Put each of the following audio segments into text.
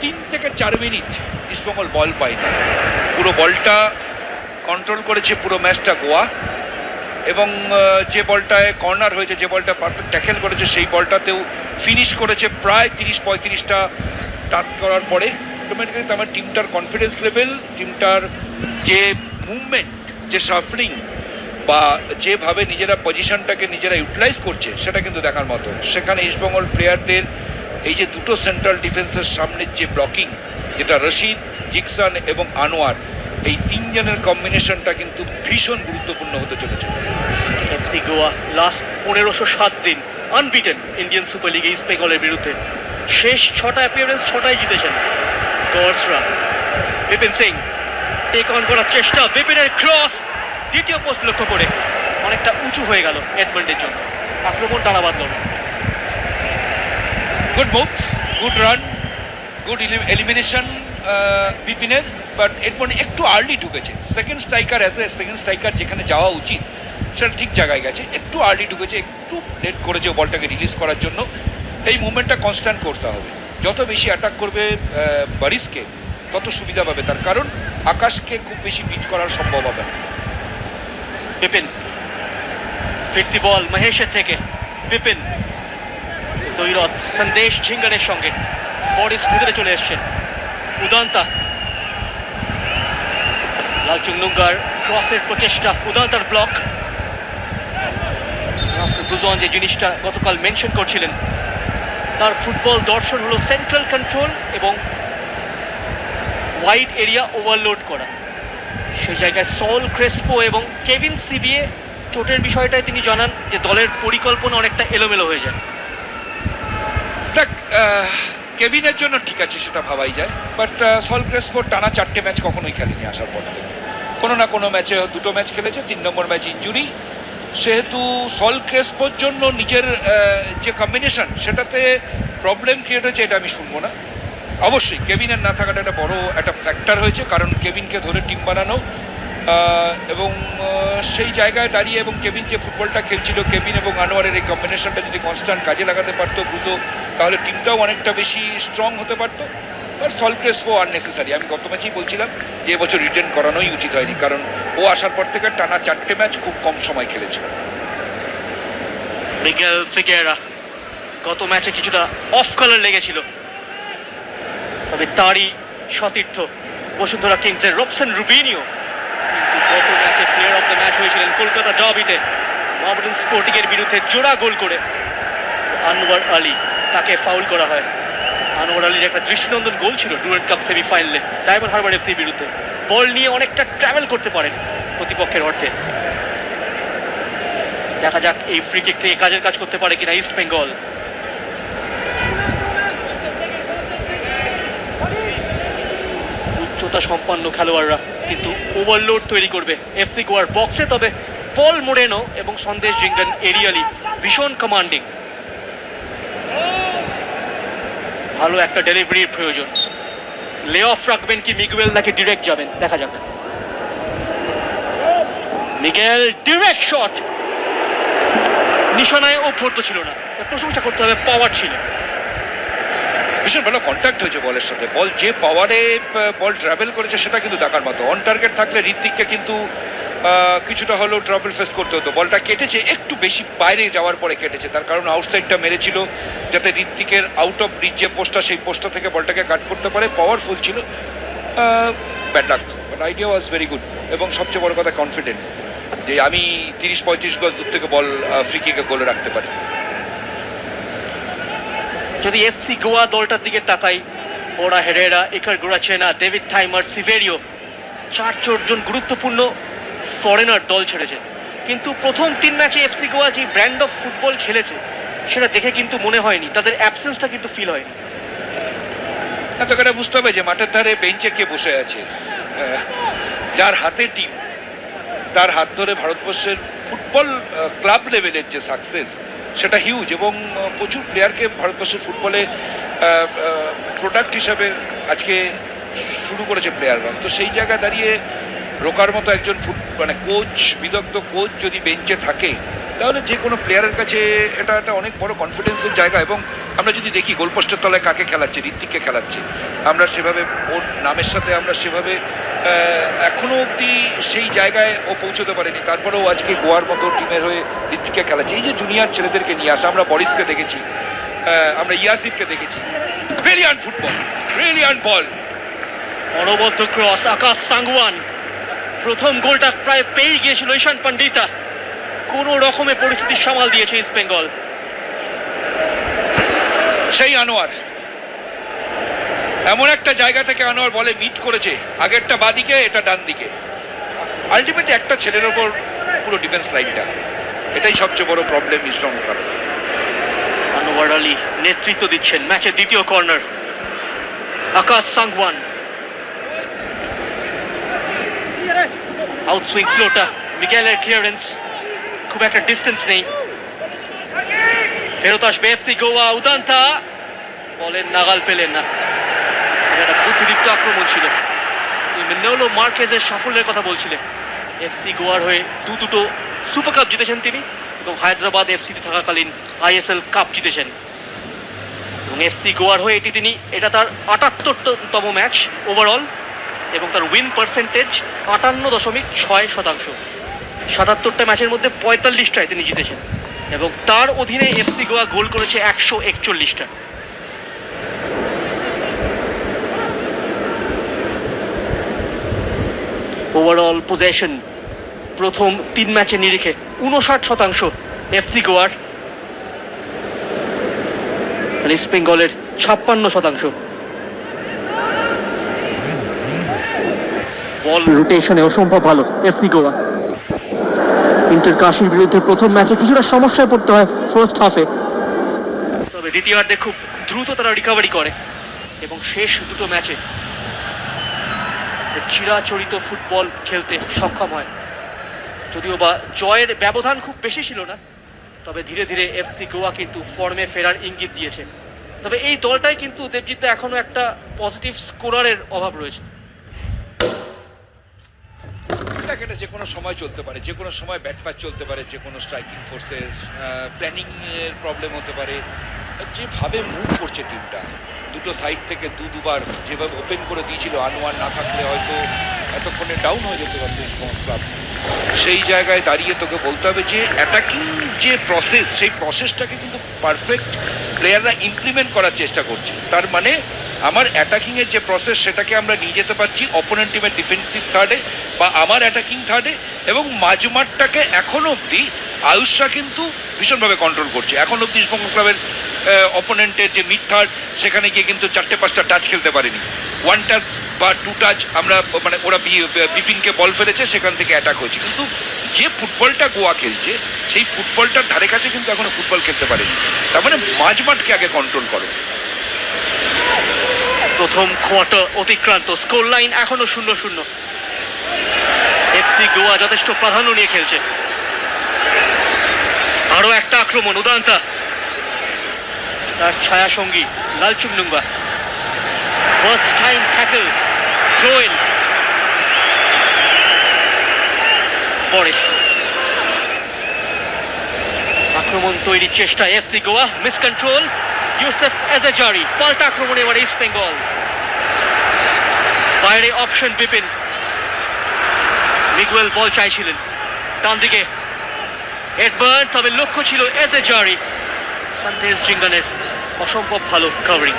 3 থেকে 4 মিনিট ইস্টবেঙ্গল বল পায়নি। পুরো বলটা কন্ট্রোল করেছে পুরো ম্যাচটা গোয়া, এবং যে বলটায় কর্নার হয়েছে, যে বলটা পারফেক্ট ট্যাকেল করেছে, সেই বলটাতেও ফিনিশ করেছে প্রায় 30-35টা টাচ করার পরে। অটোমেটিক্যালি আমার টিমটার কনফিডেন্স লেভেল, টিমটার যে মুভমেন্ট, যে শাফলিং বা যেভাবে নিজেরা পজিশনটাকে নিজেরা ইউটিলাইজ করছে, সেটা কিন্তু দেখার মতো। সেখানে ইস্টবেঙ্গল প্লেয়ারদের এই যে দুটো সেন্ট্রাল ডিফেন্সের সামনের যে ব্লকিং, যেটা রশিদ, জিকসন এবং আনোয়ার, এই তিনজনের কম্বিনেশনটা কিন্তু ভীষণ গুরুত্বপূর্ণ হতে চলেছে। এফসি গোয়া লাস্ট 1507 দিন আনবিটেন ইন্ডিয়ান সুপার লিগে ইস্ট বেঙ্গলের বিরুদ্ধে। শেষ 6টা অ্যাপিয়ারেন্স 6টাই জিতেছেন গর্সরা। বিপিন সিং টেক অন করার চেষ্টা, বিপিনের ক্রস দ্বিতীয় পোস্ট লক্ষ্য করে অনেকটা উঁচু হয়ে গেল এডমন্ডের জন্য। আক্রমণ টানা বাঁধল না। Good move, good run, good elimination বিপিনের, বাট এডমন্ড একটু আর্লি ঢুকেছে। Second striker as a second striker যেখানে যাওয়া উচিত সেটা ঠিক জায়গায় গেছে, একটু আর্লি ঢুকেছে, একটু লেট করেছে বলটাকে রিলিজ করার জন্য। এই মুভমেন্টটা কনস্ট্যান্ট করতে হবে। যত বেশি অ্যাটাক করবে বারিসকে, তত সুবিধা পাবে তার, কারণ আকাশকে খুব বেশি বিট করার সম্ভব হবে না। বিপিন ফিরতি বল মহেশের থেকে, বিপিন দৈরত সন্দেশ ঝিঙ্গানের সঙ্গে বডিস ভিতরে চলে এসছেন। উদান্তা, লালচুংনুঙ্গার ক্রসের প্রচেষ্টা, উদান্তার ব্লক। দুজন যে জিনিসটা গতকাল মেনশন করছিলেন, তার ফুটবল দর্শন হলো সেন্ট্রাল কন্ট্রোল এবং ওয়াইড এরিয়া ওভারলোড করা। সেই জায়গায় সল ক্রেসপো এবং কেভিন সিবিএ চোটের বিষয়টায় তিনি জানান যে দলের পরিকল্পনা অনেকটা এলোমেলো হয়ে যায়। দেখ, কেভিনের জন্য ঠিক আছে, সেটা ভাবাই যায়, বাট সল ক্রেসপোর টানা 4টে ম্যাচ কখনোই খেলেনি আসার পর থেকে। কোনো না কোনো ম্যাচে 2টো ম্যাচ খেলেছে, 3 নম্বর ম্যাচ ইঞ্জুরি। সেহেতু সল ক্রেসপোর জন্য নিজের যে কম্বিনেশন, সেটাতে প্রবলেম ক্রিয়েট হয়েছে, এটা আমি শুনবো না। অবশ্যই কেভিনের না থাকাটা একটা বড় একটা ফ্যাক্টর হয়েছে, কারণ কেভিনকে ধরে টিম বানানো, এবং সেই জায়গায় দাঁড়িয়ে এবং কেভিন যে ফুটবলটা খেলছিল, কেভিন এবং আনোয়ারের এই কম্বিনেশনটা যদি কনস্ট্যান্ট কাজে লাগাতে পারতো ব্রুজো, তাহলে টিমটাও অনেকটা বেশি স্ট্রং হতে পারতো। But Saul Crespo unnecessary. আমি গত ম্যাচেই বলছিলাম যে এবছর রিটেন করানোই উচিত হয়নি, কারণ ও আসার পর থেকে টানা 4টে ম্যাচ খুব কম সময় খেলেছিল। মিগেল ফিগেরা গত ম্যাচে কিছুটা অফ কালার লেগেছিল, তবে তারই সতীর্থ বসুন্ধরা কিংসের রবসন রুবিনিও কিন্তু গত ম্যাচে প্লেয়ার অফ দ্য ম্যাচ হয়েছিলেন কলকাতা ডার্বিতে মোহামেডান স্পোর্টিং এর বিরুদ্ধে জোড়া গোল করে। আনোয়ার আলী, তাকে ফাউল করা হয়। আনোয়ার আলীর একটা দৃষ্টিনন্দন গোল ছিল ডুরান্ড কাপ সেমিফাইনালে ডায়মন্ড হারবার এফসির বিরুদ্ধে। বল নিয়ে অনেকটা ট্রাভেল করতে পারেন প্রতিপক্ষের অর্থে। দেখা যাক এই ফ্রি কিক থেকে কাজের কাজ করতে পারে কিনা ইস্ট বেঙ্গল। উচ্চতা সম্পন্ন খেলোয়াড়রা কিন্তু ওভারলোড তৈরি করবে এফসি গোয়ার বক্সে। তবে পল মোরেনো এবং সন্দেশ জিঙ্গান এরিয়ালি ভীষণ কমান্ডিং। ভালো একটা ডেলিভারির প্রয়োজন। লে অফ রাখবেন কি মিগুয়েল, নাকি ডিরেক্ট যাবেন, দেখা যাক। মিগেল ডিরেক্ট শট, নিশানায় অভ্যর্থ ছিল না, প্রশংসা করতে হবে, পাওয়ার ছিল। ভীষণ ভালো কন্ট্যাক্ট হয়েছে বলের সাথে। বল যে পাওয়ারে বল ট্রাভেল করেছে সেটা কিন্তু দেখার মতো। অন টার্গেট থাকলে ঋত্বিককে কিন্তু কিছুটা হলেও ট্রাবল ফেস করতে হতো। বলটা কেটেছে, একটু বেশি বাইরে যাওয়ার পরে কেটেছে, তার কারণ আউটসাইডটা মেরেছিল যাতে ঋত্বিকের আউট অফ রিচ যে পোস্টটা, সেই পোস্টটা থেকে বলটাকে কাট করতে পারে। পাওয়ারফুল ছিল, bad luck, but idea was very good. এবং সবচেয়ে বড় কথা কনফিডেন্ট যে আমি 30-35 গজ দূর থেকে বল ফ্রি কিকে গোলে রাখতে পারি। যদি এফসি গোয়া দলটার দিকে তাকাই, বোরা হেরেরা, ইকার গোরাচেনা, ডেভিড থাইমার, সিভেরিও, 4জন গুরুত্বপূর্ণ ফরেনার দল ছেড়েছে। কিন্তু প্রথম 3 ম্যাচে এফসি গোয়া যে ব্র্যান্ড অফ ফুটবল খেলেছে, সেটা দেখে কিন্তু মনে হয়নি, তাদের অ্যাবসেন্সটা কিন্তু ফিল হয়নি। এতটা বুঝতে হবে যে মাঠের ধারে বেঞ্চে কে বসে আছে, যার হাতে টিম, তার হাত ধরে ভারতবর্ষের ফুটবল ক্লাব লেভেলের যে সাকসেস, সেটা হিউজ। এবং প্রচুর প্লেয়ারকে ভারতবর্ষের ফুটবলে প্রোডাক্ট হিসাবে আজকে শুরু করেছে প্লেয়াররা। তো সেই জায়গায় দাঁড়িয়ে রোকার মতো একজন কোচ, বিদগ্ধ কোচ যদি বেঞ্চে থাকে, তাহলে যে কোনো প্লেয়ারের কাছে এটা একটা অনেক বড় কনফিডেন্সের জায়গা। এবং আমরা যদি দেখি গোলপোস্টের তলায় কাকে খেলাচ্ছে, ঋত্বিককে খেলাচ্ছে, আমরা সেভাবে ওর নামের সাথে আমরা সেভাবে এখনো অবধি সেই জায়গায় ও পৌঁছতে পারেনি। তারপরেও আজকে গোয়ার মতো টিমের হয়ে ঋত্বিককে খেলাচ্ছে। এই যে জুনিয়র ছেলেদেরকে নিয়ে আসা, আমরা বরিসকে দেখেছি, আমরা ইয়াসিরকে দেখেছি। ব্রিলিয়ান্ট ফুটবল, ব্রিলিয়ান্ট বল। অনবদ্য ক্রস, আকাশ সাংওয়ান। প্রথম গোলটা প্রায় পেয়ে গিয়েছিল ঈশান পণ্ডিতা, কোন রকমে পরিস্থিতি সামাল দিয়েছে ইস্ট বেঙ্গল। সেই আনোয়ার এমন একটা জায়গা থেকে আনোয়ার বলে মিট করেছে, আগেরটা বাদিকে, এটা ডান দিকে। আলটিমেটলি একটা ছেলের ওপর পুরো ডিফেন্স লাইনটা, এটাই সবচেয়ে বড় প্রবলেম ইস্টবেঙ্গল ক্লাবের। আনোয়ার আলী নেতৃত্ব দিচ্ছেন ম্যাচের দ্বিতীয় কর্নার। আকাশ সাংওয়ান, আউটসুইং ফ্লোটা, মিগেলের ক্লিয়ারেন্স, খুব একটা ডিস্টেন্স নেই। ফেরত আসবে এফসি গোয়া। উদান্তা বলের নাগাল পেলেন না। এটা বুদ্ধিদীপ্ত আক্রমণ ছিল। মেনোলো মার্কেজের সাফল্যের কথা বলছিলেন। এফসি গোয়ার হয়ে দুটো সুপার কাপ জিতেছেন তিনি, এবং হায়দ্রাবাদ এফসিতে থাকাকালীন আইএসএল কাপ জিতেছেন। এবং এফসি গোয়ার হয়ে এটা তার ৭৮তম ম্যাচ ওভারঅল, এবং তার উইন পার্সেন্টেজ ৫৮.৬%। ৭৭টা ম্যাচের মধ্যে ৪৫টায় তিনি জিতেছেন, এবং তার অধীনে এফসি গোয়া গোল করেছে ১৪১টা। ওভারঅল পজেশন প্রথম ৩ ম্যাচের নিরিখে ৫৯% এফসি গোয়ার, ইস্ট বেঙ্গলের ৫৬%। বল রোটেশনে অসম্ভব ভালো এফসি গোয়া। ইন্টার কাশির বিরুদ্ধে প্রথম ম্যাচে কিছুটা সমস্যায় পড়তে হয় ফার্স্ট হাফে, তবে দ্বিতীয়ার্ধে খুব দ্রুত তারা রিকভারি করে এবং শেষ দুটো ম্যাচে চিরাচরিত ফুটবল খেলতে সক্ষম হয়। যদিও বা জয়ের ব্যবধান খুব বেশি ছিল না, তবে ধীরে ধীরে এফসি গোয়া কিন্তু ফর্মে ফেরার ইঙ্গিত দিয়েছে। তবে এই দলটাই কিন্তু দেবজিৎ এখনো একটা পজিটিভ স্কোরারের অভাব রয়েছে। এটা যে কোনো সময় চলতে পারে, যে কোনো সময় ব্যাট প্যাচ চলতে পারে, যে কোনো স্ট্রাইকিং ফোর্সের প্ল্যানিং এর প্রবলেম হতে পারে। যেভাবে মুভ করছে টিমটা, দুটো সাইড থেকে দুবার যেভাবে ওপেন করে দিয়েছিল, আনোয়ার না থাকলে হয়তো এতক্ষণে ডাউন হয়ে যেতে পারতো ইস্টবেঙ্গল ক্লাব। সেই জায়গায় দাঁড়িয়ে তোকে বলতে হবে যে অ্যাটাকিং যে প্রসেস, সেই প্রসেসটাকে কিন্তু পারফেক্ট প্লেয়াররা ইমপ্লিমেন্ট করার চেষ্টা করছে। তার মানে আমার অ্যাটাকিং এর যে প্রসেস, সেটাকে আমরা নিয়ে যেতে পারছি অপোনেন্ট টিমের ডিফেন্সিভ থার্ডে বা আমার অ্যাটাকিং থার্ডে, এবং মাঝমাঠটাকে এখন অবধি আয়ুষরা কিন্তু ভীষণভাবে কন্ট্রোল করছে। এখন অবধি ইস্টবেঙ্গল ক্লাবের অপোনেন্টের যে মিড থার্ড, সেখানে গিয়ে কিন্তু ৪-৫টা টাচ খেলতে পারেনি। 1 টাচ বা 2 টাচ আমরা মানে ওরা বিপিনকে বল ফেলেছে, সেখান থেকে অ্যাটাক হয়েছে। কিন্তু যে ফুটবলটা গোয়া খেলছে, সেই ফুটবলটার ধারে কাছে কিন্তু এখনো ফুটবল খেলতে পারেনি। তার মানে মাঝমাঠকে আগে কন্ট্রোল করো। প্রথম কোয়ার্টার অতিক্রান্ত, স্কোর লাইন এখনো 0-0। এফসি গোয়া যথেষ্ট প্রাধান্য নিয়ে খেলছে। আরো একটা আক্রমণ, উদান্তা, তার ছায়া সঙ্গী Lalchungnunga. First time tackle, throw in. Boris, আক্রমণ তৈরির চেষ্টা FC Goa, miss control. Youssef Ezzejjari, পাল্টা আক্রমণ এবার ইস্ট বেঙ্গল। বাইরে অপশন বিপিন, মিগুয়েল বল চাইছিলেন ডান দিকে, এডবার্ন, তবে লক্ষ্য ছিল এজাজারি। সন্দেশ জিঙ্গানের অসম্ভব ভালো কভারিং।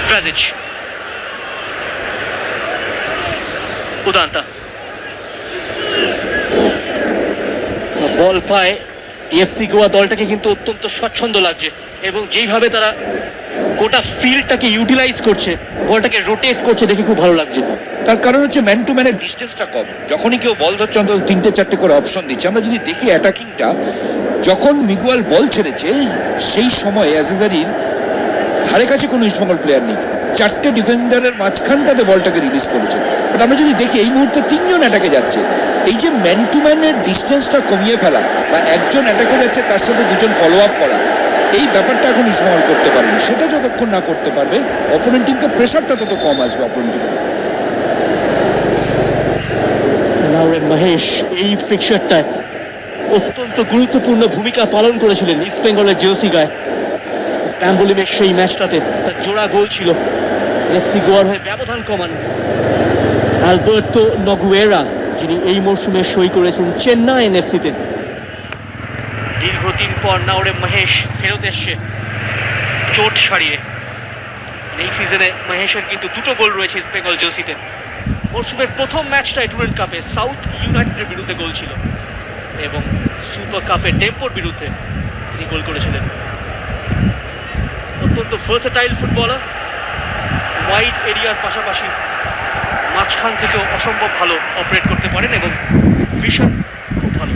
ড্রাজিচ, উদান্তা বল পায়। এফসি গোয়া দলটাকে কিন্তু অত্যন্ত স্বচ্ছন্দ লাগছে, এবং যেইভাবে তারা গোটা ফিল্ডটাকে ইউটিলাইজ করছে, বলটাকে রোটেট করছে, দেখে খুব ভালো লাগছে। তার কারণ হচ্ছে ম্যান টু ম্যানের ডিস্টেন্সটা কম। যখনই কেউ বল ধরছে অন্তত 3-4টে করে অপশন দিচ্ছে। আমরা যদি দেখি অ্যাটাকিংটা, যখন মিগুয়েল বল ছেড়েছে, সেই সময় অ্যাজেজারির ধারে কাছে কোনো ইস্টবেঙ্গল প্লেয়ার নেই। 4টে ডিফেন্ডারের মাঝখানটাতে বলটাকে রিলিজ করেছে। বাট আমরা যদি দেখি এই মুহূর্তে 3জন অ্যাটাকে যাচ্ছে। এই যে ম্যান টু ম্যানের ডিস্টেন্সটা কমিয়ে ফেলা, বা একজন অ্যাটাকে যাচ্ছে তার সাথে দুজন ফলো আপ করা, এই ব্যাপারটা এখন ইস্টবেঙ্গল করতে পারেনি। সেটা যতক্ষণ না করতে পারবে, অপোনেন্ট টিমকে প্রেশারটা তত কম আসবে অপোনেন্ট টিমের। লাউরেন মহেশ এই ফিক্সারটায় অত্যন্ত গুরুত্বপূর্ণ ভূমিকা পালন করেছিলেন ইস্ট বেঙ্গলের জার্সি গায়ে। প্যাম্বলিমের সেই ম্যাচটাতে তার জোড়া গোল ছিল। এফসি গোয়ার হয়ে ব্যবধান কমান আলবার্তো নগুয়েরা, যিনি এই মরশুমে সই করেছেন চেন্নাই এনএফসিতে। দীর্ঘদিন পর নাওরে মহেশ ফেরত এসছে চোট সারিয়ে। এই সিজনে মহেশের কিন্তু দুটো গোল রয়েছে ইস্ট বেঙ্গল জার্সিতে। মরশুমের প্রথম ম্যাচটায় ডুরেন্ট কাপে সাউথ ইউনাইটেডের বিরুদ্ধে গোল ছিল এবং সুপার কাপে টেম্পোর বিরুদ্ধে তিনি গোল করেছিলেন। অত্যন্ত ভার্সেটাইল ফুটবলার, ওয়াইড এরিয়ার পাশাপাশি মাঝখান থেকেও অসম্ভব ভালো অপারেট করতে পারেন এবং ভিশন খুব ভালো।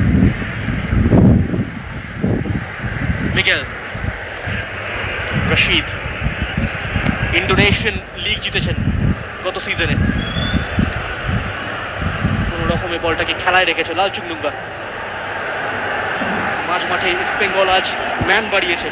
মিগেল রশিদ ইন্দোনেশিয়ান লিগ জিতেছেন গত সিজনে। কোন রকমে বলটাকে খেলায় রেখেছে লালচুং নুঙ্গা। মাঝ মাঠে ইস্ট বেঙ্গল আজ ম্যান বাড়িয়েছে।